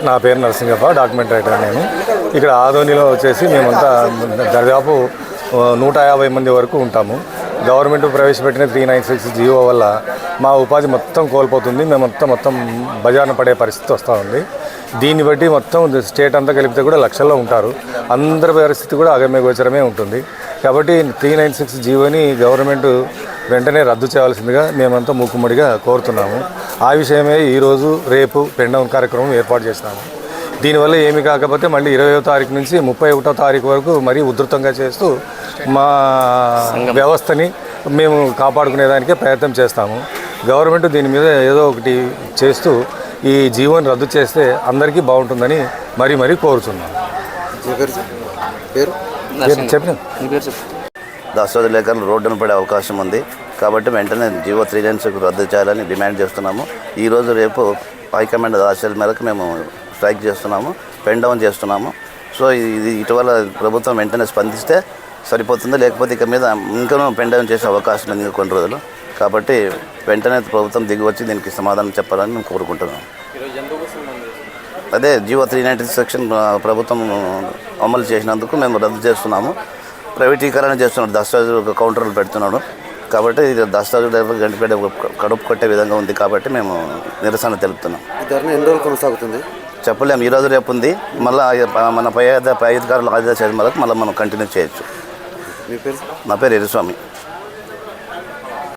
నా పేరు Narasingappa, document writer. నేను ఇక్కడ ఆదోనిలో వచ్చేసి మేమంతా దాదాపు 150 మంది వరకు ఉంటాము. గవర్నమెంట్ ప్రవేశపెట్టిన 396 జీవో వల్ల మా ఉపాధి మొత్తం కోల్పోతుంది. మేమంతా మొత్తం బజార్న పడే పరిస్థితి వస్తూ ఉంది. దీన్ని బట్టి మొత్తం స్టేట్ అంతా కలిపితే కూడా లక్షల్లో ఉంటారు. అందరి పరిస్థితి కూడా అగమ్య గోచరమే ఉంటుంది. కాబట్టి 396 జీవోని గవర్నమెంట్ వెంటనే రద్దు చేయాల్సిందిగా మేమంతా మూకుమ్మడిగా కోరుతున్నాము. ఆ విషయమే ఈరోజు రేపు పెండౌన్ కార్యక్రమం ఏర్పాటు చేసినాము. దీనివల్ల ఏమి కాకపోతే మళ్ళీ 20వ తారీఖు నుంచి 31వ తారీఖు వరకు మరీ ఉధృతంగా చేస్తూ మా వ్యవస్థని మేము కాపాడుకునేదానికే ప్రయత్నం చేస్తాము. గవర్నమెంట్ దీని మీద ఏదో ఒకటి చేస్తూ ఈ జీవోని రద్దు చేస్తే అందరికీ బాగుంటుందని మరీ కోరుతున్నాం. చెప్పిన దాసోది లేఖలు రోడ్డున పడే అవకాశం ఉంది. కాబట్టి వెంటనే జీవో 396 రద్దు చేయాలని డిమాండ్ చేస్తున్నాము. ఈరోజు రేపు హైకమాండ్ ఆశయాల మేరకు మేము స్ట్రైక్ చేస్తున్నాము, పెన్ డౌన్ చేస్తున్నాము. సో ఇది ఇటీవల ప్రభుత్వం వెంటనే స్పందిస్తే సరిపోతుంది. లేకపోతే ఇక మీద ఇంకా పెన్ డౌన్ చేసే అవకాశం ఉంది కొన్ని రోజులు. కాబట్టి వెంటనే ప్రభుత్వం దిగి వచ్చి దీనికి సమాధానం చెప్పాలని మేము కోరుకుంటున్నాం. అదే జీవో 396 సెక్షన్ ప్రభుత్వం అమలు చేసినందుకు మేము రద్దు చేస్తున్నాము. ప్రైవేటీకరణ చేస్తున్నాడు, దస్తావేజు కౌంటర్లు పెడుతున్నాడు. కాబట్టి ఇది దస్తావేజు గంటిపేట కడుపు కొట్టే విధంగా ఉంది. కాబట్టి మేము నిరసన తెలుపుతున్నాం. ఎన్ని రోజులు కొనసాగుతుంది చెప్పలేము. ఈరోజు రేపు ఉంది. మళ్ళీ మన పై అధికారులు ఆదేశాల మేరకు మళ్ళీ మనం కంటిన్యూ చేయొచ్చు. మీ పేరు? నా పేరు ఎరుస్వామి.